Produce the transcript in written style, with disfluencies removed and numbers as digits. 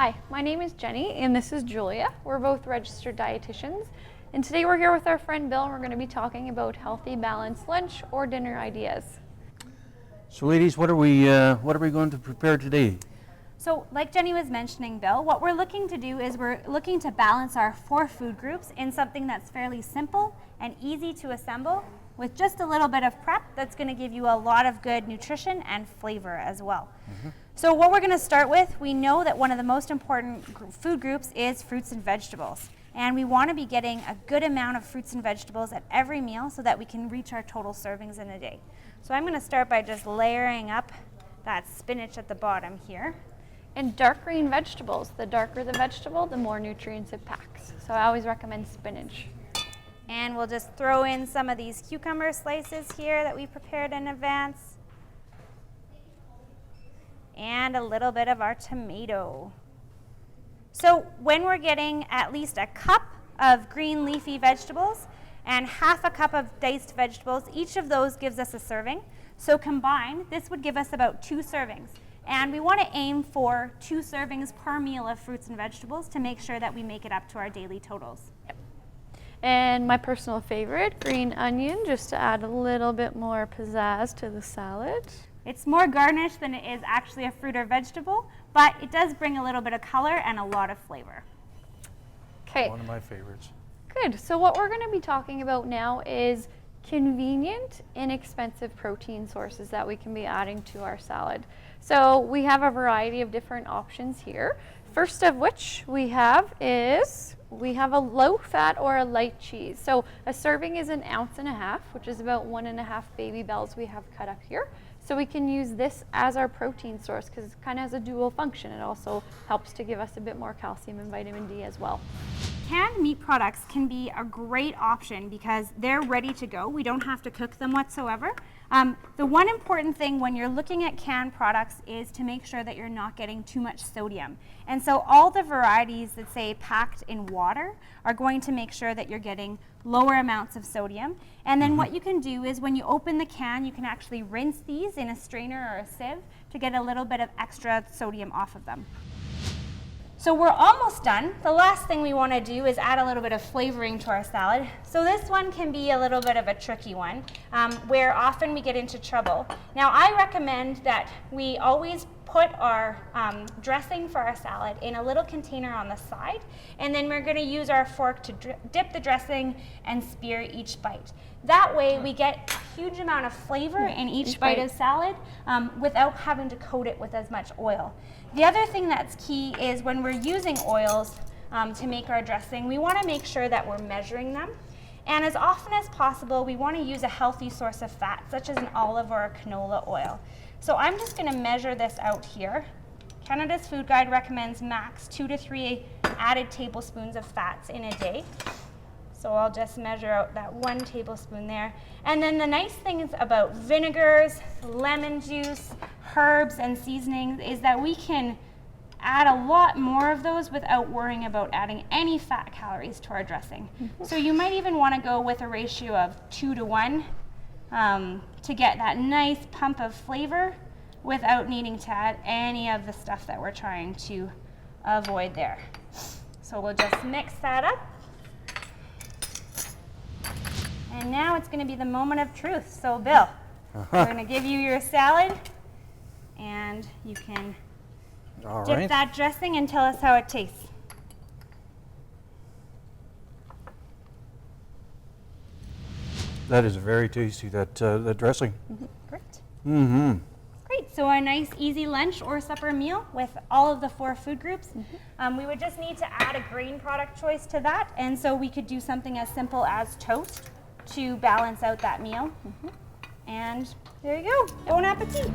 Hi, my name is Jenny and this is Julia. We're both registered dietitians, and today we're here with our friend Bill and we're going to be talking about healthy, balanced lunch or dinner ideas. So ladies, what are we going to prepare today? So like Jenny was mentioning, Bill, what we're looking to do is we're looking to balance our 4 food groups in something that's fairly simple and easy to assemble with just a little bit of prep that's going to give you a lot of good nutrition and flavor as well. So what we're going to start with, we know that one of the most important food groups is fruits and vegetables. And we want to be getting a good amount of fruits and vegetables at every meal so that we can reach our total servings in a day. So I'm going to start by just layering up that spinach at the bottom here. And dark green vegetables, the darker the vegetable, the more nutrients it packs. So I always recommend spinach. And we'll just throw in some of these cucumber slices here that we prepared in advance. And a little bit of our tomato. So when we're getting at least a cup of green leafy vegetables and half a cup of diced vegetables, each of those gives us a serving. So combined, this would give us about 2 servings. And we want to aim for 2 servings per meal of fruits and vegetables to make sure that we make it up to our daily totals. And my personal favorite, green onion, just to add a little bit more pizzazz to the salad. It's more garnish than it is actually a fruit or vegetable, but it does bring a little bit of color and a lot of flavor. Okay. One of my favorites. Good. So what we're going to be talking about now is convenient, inexpensive protein sources that we can be adding to our salad. So we have a variety of different options here. First of which we have a low fat or a light cheese. So a serving is 1.5 ounces, which is about 1.5 baby bells we have cut up here. So we can use this as our protein source because it kind of has a dual function. It also helps to give us a bit more calcium and vitamin D as well. Canned meat products can be a great option because they're ready to go. We don't have to cook them whatsoever. The one important thing when you're looking at canned products is to make sure that you're not getting too much sodium. And so all the varieties that say packed in water are going to make sure that you're getting lower amounts of sodium. And then what you can do is when you open the can, you can actually rinse these in a strainer or a sieve to get a little bit of extra sodium off of them. So we're almost done. The last thing we want to do is add a little bit of flavoring to our salad. So this one can be a little bit of a tricky one, where often we get into trouble. Now I recommend that we always put our dressing for our salad in a little container on the side, and then we're going to use our fork to dip the dressing and spear each bite. That way we get a huge amount of flavor in each bite of salad without having to coat it with as much oil. The other thing that's key is when we're using oils to make our dressing, we want to make sure that we're measuring them. And as often as possible, we want to use a healthy source of fat, such as an olive or a canola oil. So I'm just going to measure this out here. Canada's Food Guide recommends max 2 to 3 added tablespoons of fats in a day. So I'll just measure out that 1 tablespoon there. And then the nice thing about vinegars, lemon juice, herbs, and seasonings is that we can add a lot more of those without worrying about adding any fat calories to our dressing. So you might even want to go with a ratio of 2 to 1 to get that nice pump of flavor without needing to add any of the stuff that we're trying to avoid there. So we'll just mix that up. And now it's going to be the moment of truth. So Bill, we're going to give you your salad and you can dip that dressing and tell us how it tastes. That is very tasty, that dressing. Great. Great. So a nice easy lunch or supper meal with all of the 4 food groups. We would just need to add a grain product choice to that, and so we could do something as simple as toast to balance out that meal. And there you go. Bon appetit.